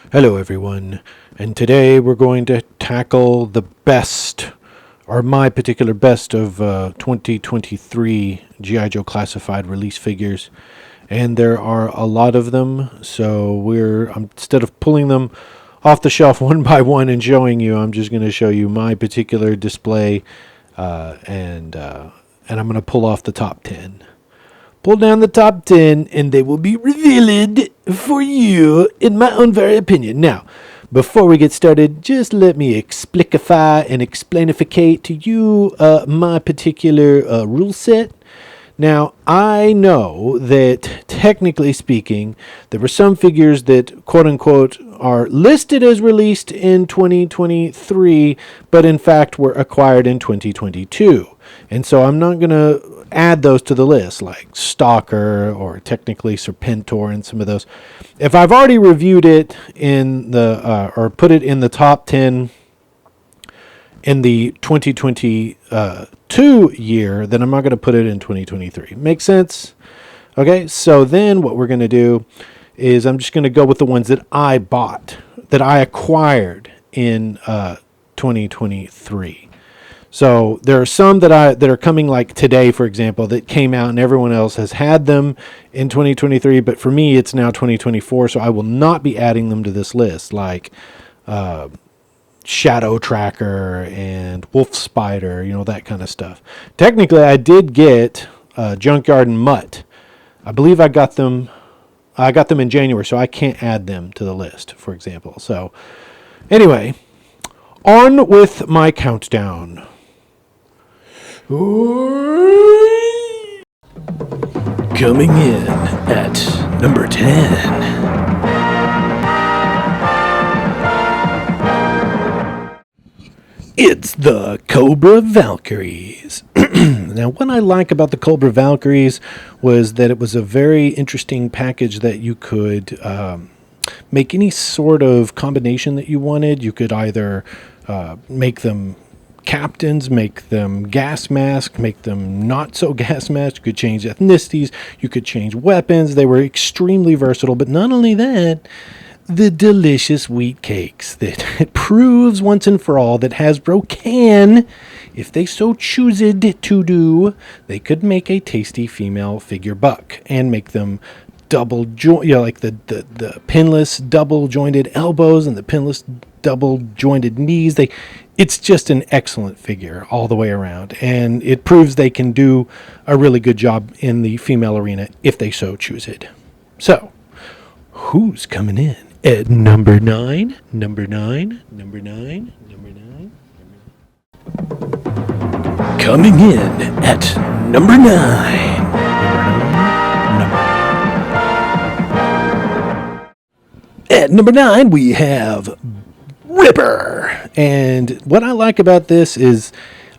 Hello everyone, and today we're going to tackle the best, or my particular best of 2023 G.I. Joe classified release figures. And there are a lot of them, so instead of pulling them off the shelf one by one and showing you, I'm just going to show you my particular display, and I'm going to pull off the top 10. Pull down the top 10 and they will be revealed for you in my own very opinion. Now, before we get started, just let me explicify and explainificate to you my particular rule set. Now, I know that technically speaking, there were some figures that quote-unquote are listed as released in 2023, but in fact were acquired in 2022. And so I'm not going to add those to the list, like Stalker or technically Serpentor and some of those. If I've already reviewed it in the, or put it in the top 10 in the 2022 year, then I'm not going to put it in 2023. Make sense? Okay, so then what we're going to do is I'm just going to go with the ones that I bought, that I acquired in 2023. So there are some that are coming like today, for example, that came out and everyone else has had them in 2023. But for me, it's now 2024, so I will not be adding them to this list, like Shadow Tracker and Wolf Spider, that kind of stuff. Technically, I did get Junkyard and Mutt. I believe I got them in January, so I can't add them to the list, for example. So anyway, on with my countdown. Coming in at number 10. It's the Cobra Valkyries. Now, what I like about the Cobra Valkyries was that it was a very interesting package that you could make any sort of combination that you wanted. You could either make them captains, make them gas mask, make them not so gas mask. You could change ethnicities, you could change weapons. They were extremely versatile, but not only that, the delicious wheat cakes that it proves once and for all that Hasbro can, if they so choose it to do, they could make a tasty female figure buck and make them double joint, like the pinless double jointed elbows and the pinless double jointed knees. It's just an excellent figure all the way around, and it proves they can do a really good job in the female arena if they so choose it. So, who's coming in at number 9? Coming in at number 9. At number 9, we have Ripper. And what I like about this is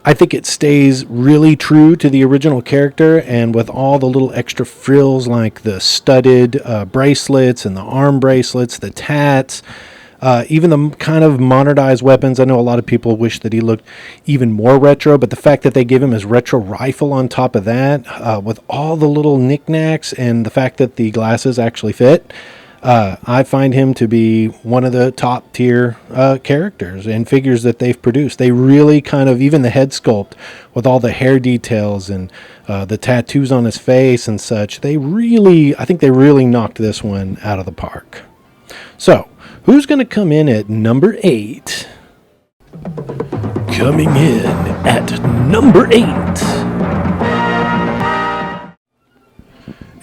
I think it stays really true to the original character, and with all the little extra frills like the studded bracelets and the arm bracelets, the tats, even the kind of modernized weapons. I know a lot of people wish that he looked even more retro, but the fact that they give him his retro rifle on top of that, with all the little knickknacks and the fact that the glasses actually fit, I find him to be one of the top tier characters and figures that they've produced. They really kind of, even the head sculpt with all the hair details and the tattoos on his face and such, I think they really knocked this one out of the park. So, who's going to come in at number 8? Coming in at number 8.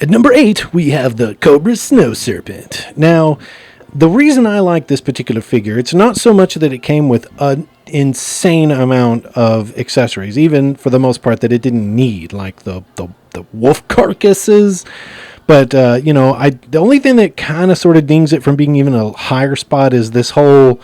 At number 8, we have the Cobra Snow Serpent. Now, the reason I like this particular figure, it's not so much that it came with an insane amount of accessories, even for the most part that it didn't need, like the the wolf carcasses. But the only thing that kind of sort of dings it from being even a higher spot is this whole,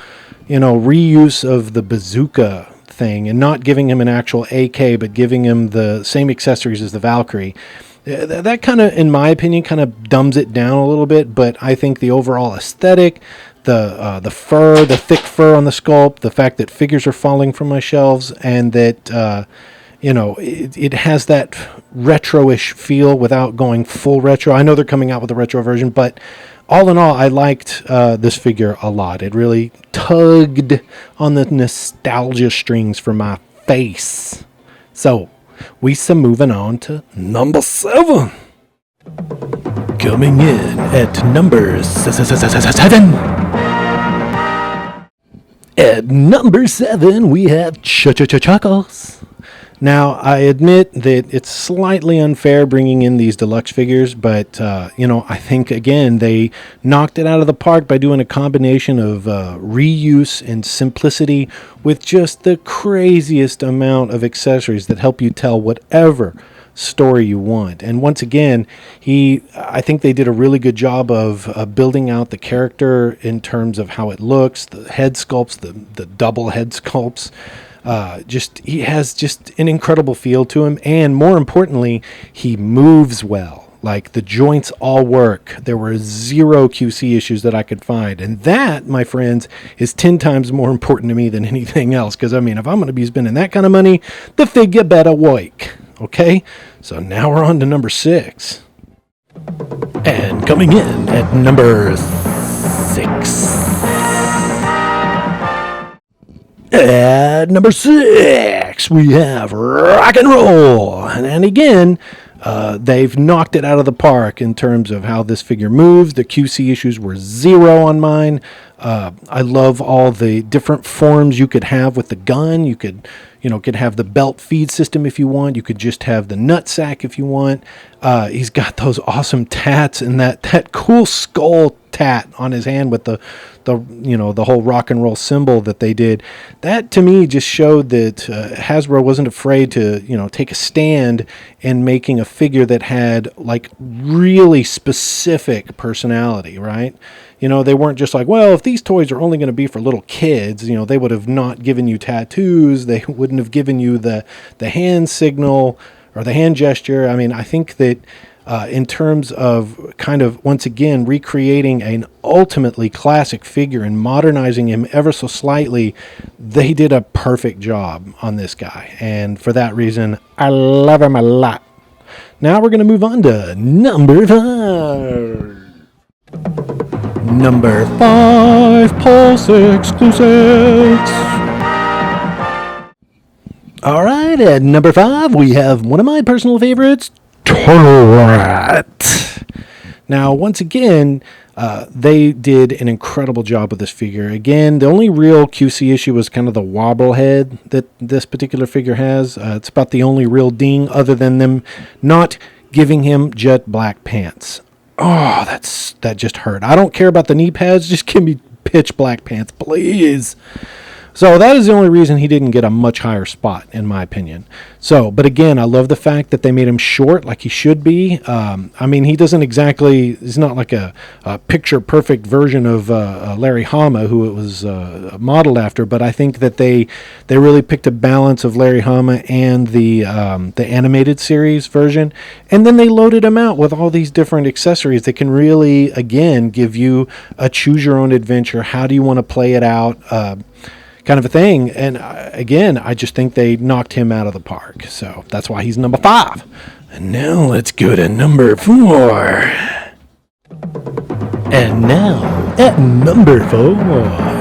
reuse of the bazooka thing, and not giving him an actual AK, but giving him the same accessories as the Valkyrie. That kind of, in my opinion, kind of dumbs it down a little bit. But I think the overall aesthetic, the fur, the thick fur on the sculpt, the fact that figures are falling from my shelves, and that it has that retro-ish feel without going full retro. I know they're coming out with a retro version, but all in all, I liked this figure a lot. It really tugged on the nostalgia strings for my face. So, we are moving on to number 7. Coming in at number 7. At number 7, we have Chuckles. Now, I admit that it's slightly unfair bringing in these deluxe figures, but, I think, again, they knocked it out of the park by doing a combination of reuse and simplicity with just the craziest amount of accessories that help you tell whatever story you want. And once again, I think they did a really good job of building out the character in terms of how it looks, the head sculpts, the double head sculpts. He has just an incredible feel to him, and more importantly, he moves well. Like, the joints all work. There were 0 QC issues that I could find, and that, my friends, is 10 times more important to me than anything else. Because if I'm going to be spending that kind of money, the figure better work. Okay, so now we're on to number 6, and coming in at number 6. At number 6, we have Rock and Roll. And again, they've knocked it out of the park in terms of how this figure moves. The QC issues were 0 on mine. I love all the different forms you could have with the gun. You could have the belt feed system if you want. You could just have the nutsack if you want. He's got those awesome tats and that cool skull tat on his hand with the whole rock and roll symbol that they did. That to me just showed that Hasbro wasn't afraid to take a stand in making a figure that had like really specific personality, right? They weren't just like, well, if these toys are only going to be for little kids, they would have not given you tattoos. They wouldn't have given you the hand signal or the hand gesture. I mean, I think that in terms of kind of, once again, recreating an ultimately classic figure and modernizing him ever so slightly, they did a perfect job on this guy. And for that reason, I love him a lot. Now we're going to move on to number 5. Number 5, Pulse Exclusives. All right, at number 5, we have one of my personal favorites, Turret. Now, once again, they did an incredible job with this figure. Again, the only real QC issue was kind of the wobble head that this particular figure has. It's about the only real ding, other than them not giving him jet black pants. Oh, that just hurt. I don't care about the knee pads. Just give me pitch black pants, please. So that is the only reason he didn't get a much higher spot, in my opinion. So, but again, I love the fact that they made him short like he should be. I mean, he's not like a picture-perfect version of Larry Hama, who it was modeled after, but I think that they really picked a balance of Larry Hama and the animated series version, and then they loaded him out with all these different accessories that can really, again, give you a choose-your-own-adventure. How do you want to play it out? Kind of a thing. And again, I just think they knocked him out of the park. So that's why he's number 5. And now let's go to number 4. And now at number 4. Yeah.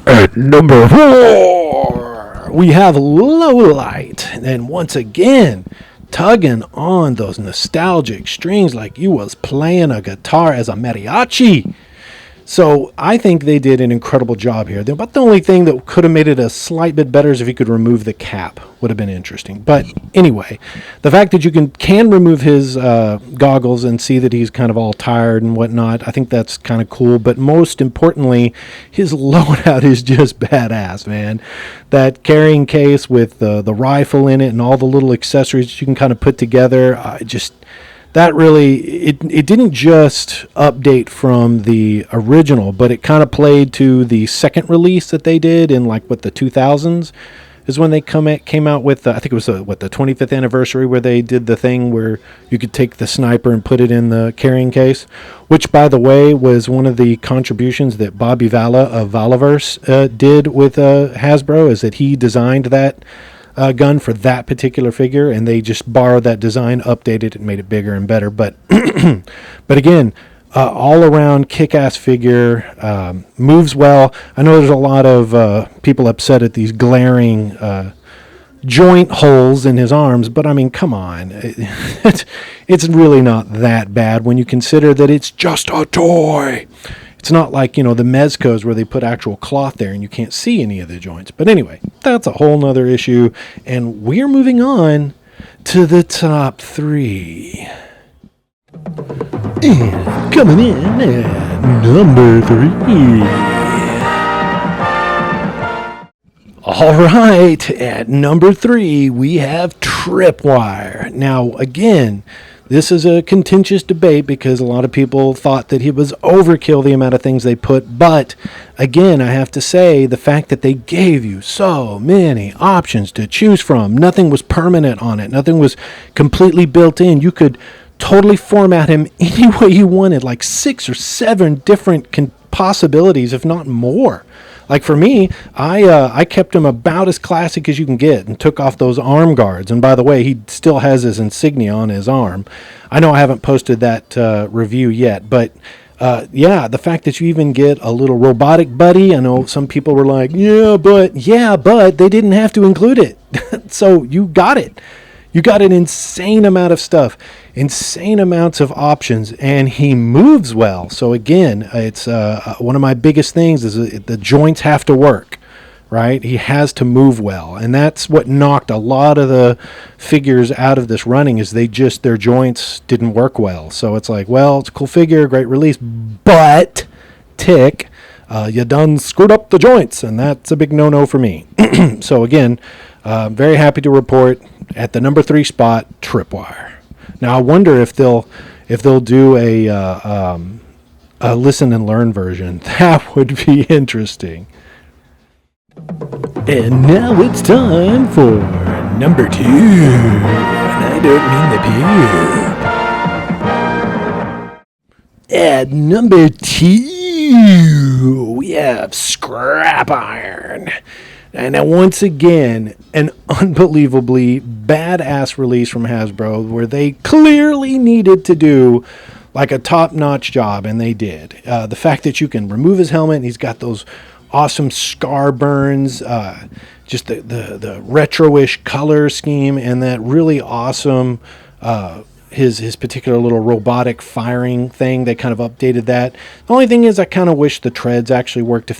At number 4, we have Lowlight. And once again, tugging on those nostalgic strings like you was playing a guitar as a mariachi. So I think they did an incredible job here. About the only thing that could have made it a slight bit better is if you could remove the cap. Would have been interesting. But anyway, the fact that you can remove his goggles and see that he's kind of all tired and whatnot, I think that's kind of cool. But most importantly, his loadout is just badass, man. That carrying case with the rifle in it and all the little accessories that you can kind of put together, that really, it didn't just update from the original, but it kind of played to the second release that they did in like what the 2000s is when they came out with I think it was the 25th anniversary where they did the thing where you could take the sniper and put it in the carrying case, which by the way was one of the contributions that Bobby Valla of Valaverse did with Hasbro, is that he designed that gun for that particular figure, and they just borrowed that design, updated it, and made it bigger and better. But but again, all around kick-ass figure, moves well. I know there's a lot of people upset at these glaring joint holes in his arms, but I mean, come on, it's really not that bad when you consider that it's just a toy. It's not like, the Mezcos where they put actual cloth there and you can't see any of the joints. But anyway, that's a whole nother issue. And we're moving on to the top 3. And coming in at number 3. All right, at number 3, we have Tripwire. Now, again, this is a contentious debate because a lot of people thought that it was overkill, the amount of things they put. But again, I have to say, the fact that they gave you so many options to choose from, nothing was permanent on it, nothing was completely built in. You could totally format him any way you wanted, like 6 or 7 different possibilities, if not more. Like for me, I kept him about as classic as you can get and took off those arm guards. And by the way, he still has his insignia on his arm. I know I haven't posted that review yet, but yeah, the fact that you even get a little robotic buddy. I know some people were like, yeah, but they didn't have to include it. So you got it. You got an insane amount of stuff, insane amounts of options, and he moves well. So again, it's one of my biggest things is the joints have to work, right? He has to move well, and that's what knocked a lot of the figures out of this running, is their joints didn't work well. So it's like, well, it's a cool figure, great release, but you done screwed up the joints, and that's a big no-no for me. So again, very happy to report at the number 3 spot, Tripwire. Now I wonder if they'll do a listen and learn version. That would be interesting. And now it's time for number 2, and I don't mean the pube. At number 2, we have Scrap Iron. And now, once again, an unbelievably badass release from Hasbro where they clearly needed to do like a top-notch job, and they did. The fact that you can remove his helmet and he's got those awesome scar burns, just the retro-ish color scheme, and that really awesome his particular little robotic firing thing. They kind of updated that. The only thing is, I kind of wish the treads actually worked.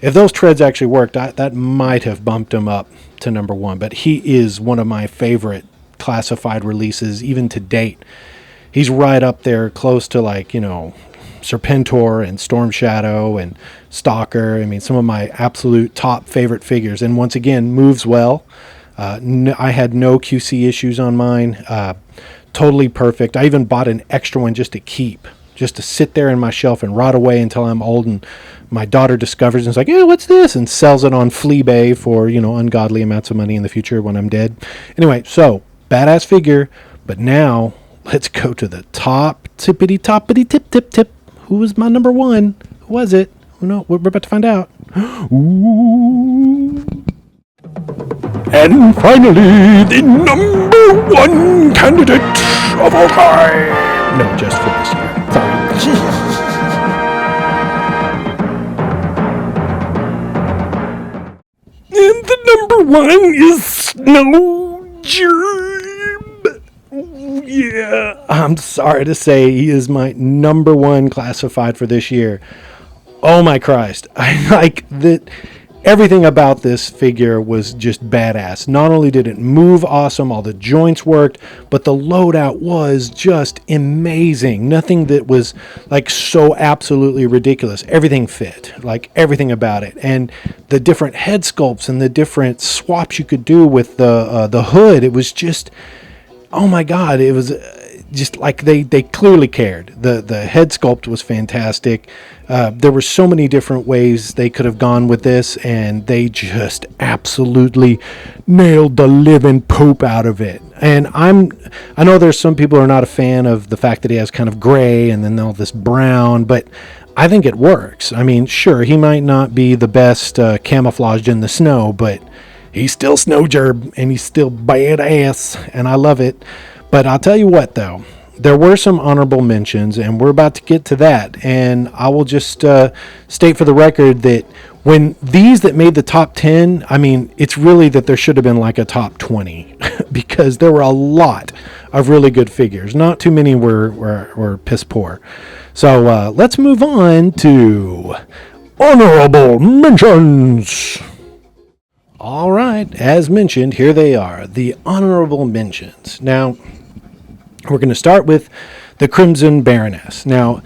If those treads actually worked, that might have bumped him up to number 1. But he is one of my favorite classified releases, even to date. He's right up there, close to Serpentor and Storm Shadow and Stalker. I mean, some of my absolute top favorite figures. And once again, moves well. I had no QC issues on mine. Totally perfect. I even bought an extra one just to keep, just to sit there in my shelf and rot away until I'm old and my daughter discovers and is like, yeah, what's this? And sells it on Fleabay for, ungodly amounts of money in the future when I'm dead. Anyway, so badass figure. But now let's go to the tippity tip. Who was my number 1? Who was it? Who knows? We're about to find out. Ooh. And finally, the number 1 candidate of all time. No, just for this year. Sorry. And the number 1 is Snow Gerb. Yeah, I'm sorry to say he is my number one classified for this year. Oh my Christ. I like that. Everything about this figure was just badass. Not only did it move awesome, all the joints worked, but the loadout was just amazing. Nothing that was like so absolutely ridiculous. Everything fit, like everything about it. And the different head sculpts and the different swaps you could do with the hood, it was just, oh my God, it was just like they clearly cared. The head sculpt was fantastic. There were so many different ways they could have gone with this, and they just absolutely nailed the living poop out of it. And I know there's some people who are not a fan of the fact that he has kind of gray and then all this brown, but I think it works. I mean, sure, he might not be the best camouflaged in the snow, but he's still Snow Gerb, and he's still badass, and I love it. But I'll tell you what, though, there were some honorable mentions, and we're about to get to that. And I will just state for the record that when these that made the top 10, I mean, it's really that there should have been like a top 20 because there were a lot of really good figures. Not too many were piss poor. So let's move on to honorable mentions. All right, as mentioned, here they are, the honorable mentions. Now, we're going to start with the Crimson Baroness. Now,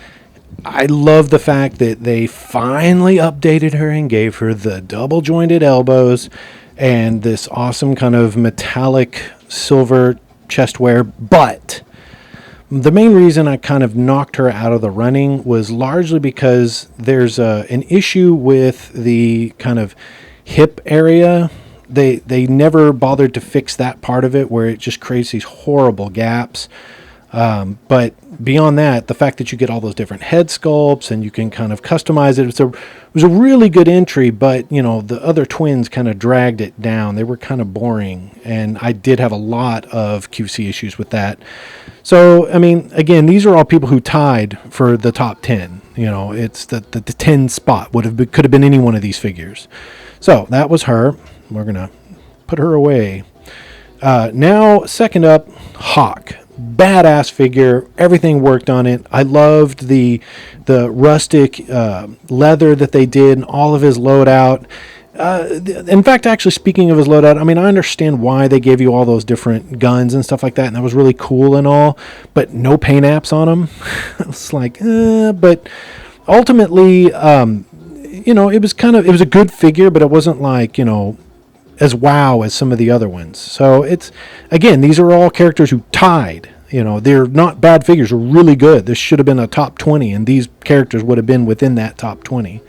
I love the fact that they finally updated her and gave her the double jointed elbows and this awesome kind of metallic silver chest wear. But the main reason I kind of knocked her out of the running was largely because there's an issue with the kind of hip area. They never bothered to fix that part of it where it just creates these horrible gaps. But beyond that, the fact that you get all those different head sculpts and you can kind of customize it, it was a really good entry, but you know, the other twins kind of dragged it down. They were kind of boring, and I did have a lot of QC issues with that. So, I mean, again, these are all people who tied for the top 10. You know, it's the 10 spot could have been any one of these figures. So that was her. We're going to put her away. Now, second up, Hawk. Badass figure. Everything worked on it. I loved the rustic leather that they did and all of his loadout. In fact, actually, speaking of his loadout, I mean, I understand why they gave you all those different guns and stuff like that, and that was really cool and all, but no paint apps on them. It's like, but ultimately, you know, it was a good figure, but it wasn't like, you know, as wow as some of the other ones. So it's, again, these are all characters who tied. You know, they're not bad figures. They're really good. This should have been a top 20, and these characters would have been within that top 20.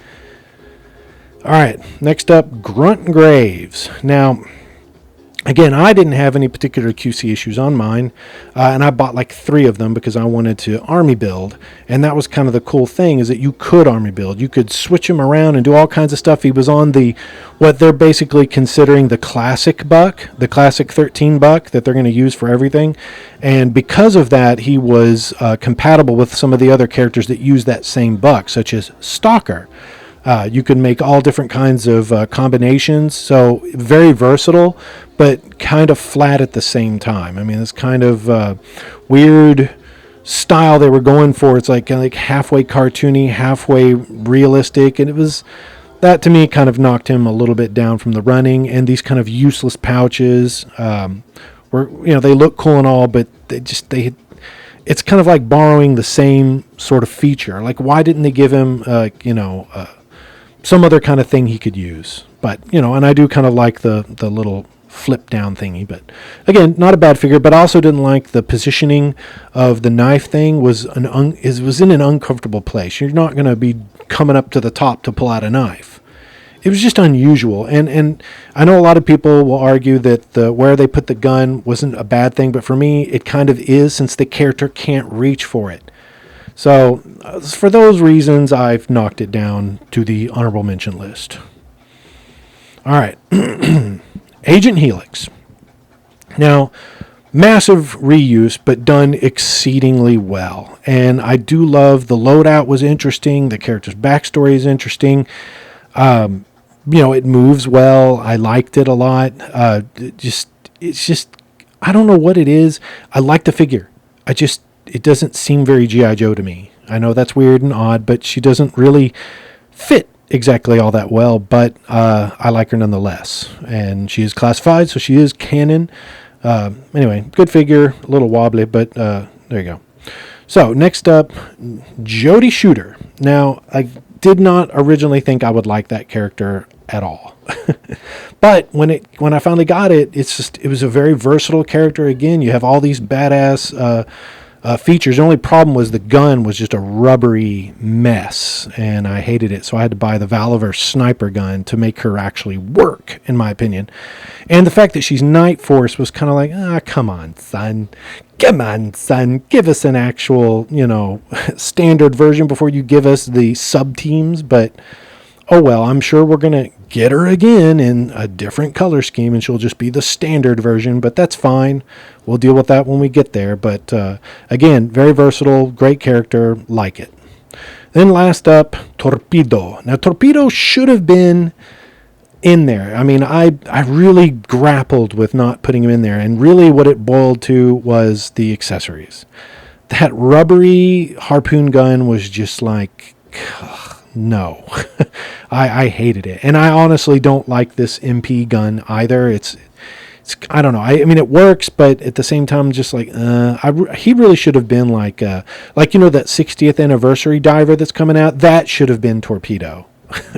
All right, next up, Grunt Graves. Now, again, I didn't have any particular QC issues on mine, and I bought like 3 of them because I wanted to army build, and that was kind of the cool thing, is that you could army build. You could switch him around and do all kinds of stuff. He was on what they're basically considering the classic buck, the classic 13 buck that they're going to use for everything, and because of that, he was compatible with some of the other characters that use that same buck, such as Stalker. You can make all different kinds of combinations, so very versatile, but kind of flat at the same time. I mean, it's kind of weird style they were going for. It's like halfway cartoony, halfway realistic, and it was that to me kind of knocked him a little bit down from the running. And these kind of useless pouches were, you know, they look cool and all, but it's kind of like borrowing the same sort of feature. Like, why didn't they give him, some other kind of thing he could use? But, you know, and I do kind of like the little flip down thingy, but again, not a bad figure. But I also didn't like the positioning of the knife thing. Was in an uncomfortable place. You're not going to be coming up to the top to pull out a knife. It was just unusual, and I know a lot of people will argue that where they put the gun wasn't a bad thing, but for me, it kind of is, since the character can't reach for it. So, for those reasons, I've knocked it down to the honorable mention list. All right. Agent Helix. Now, massive reuse, but done exceedingly well. And I do love the loadout was interesting. The character's backstory is interesting. You know, it moves well. I liked it a lot. It's just, I don't know what it is. I like the figure. It doesn't seem very G.I. Joe to me. I know that's weird and odd, but she doesn't really fit exactly all that well, but I like her nonetheless. And she is classified, so she is canon. Anyway, good figure, a little wobbly, but there you go. So next up, Jody Shooter. Now, I did not originally think I would like that character at all. But when I finally got it, it was a very versatile character. Again, you have all these badass features. The only problem was the gun was just a rubbery mess, and I hated it. So I had to buy the Valiver sniper gun to make her actually work, in my opinion. And the fact that she's Night Force was kind of like, come on, son. Come on, son. Give us an actual, standard version before you give us the sub-teams. But, oh well, I'm sure we're going to get her again in a different color scheme, and she'll just be the standard version, but that's fine. We'll deal with that when we get there. But again, very versatile, great character, like it. Then last up, Torpedo. Now, Torpedo should have been in there. I mean, I really grappled with not putting him in there, and really what it boiled to was the accessories. That rubbery harpoon gun was just like, no. I hated it. And I honestly don't like this MP gun either. It's I don't know. I mean, it works, but at the same time, just like, he really should have been like that 60th anniversary diver that's coming out. That should have been Torpedo,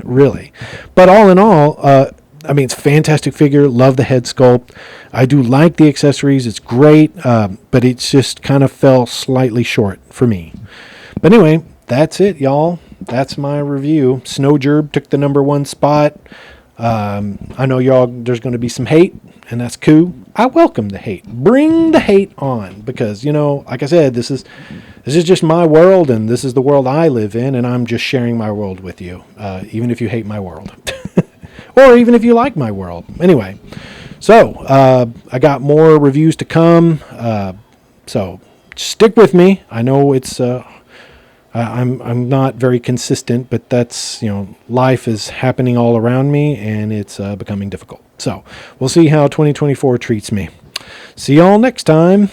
really. But all in all, I mean, it's a fantastic figure. Love the head sculpt. I do like the accessories. It's great, but it's just kind of fell slightly short for me. But anyway, that's it, y'all. That's my review. Snow Gerb took the number 1 spot. I know y'all, there's going to be some hate, and that's cool. I welcome the hate. Bring the hate on, because, like I said, this is just my world, and this is the world I live in, and I'm just sharing my world with you, even if you hate my world. Or even if you like my world. Anyway, so I got more reviews to come, so stick with me. I know it's... I'm not very consistent, but that's, life is happening all around me, and it's becoming difficult. So we'll see how 2024 treats me. See y'all next time.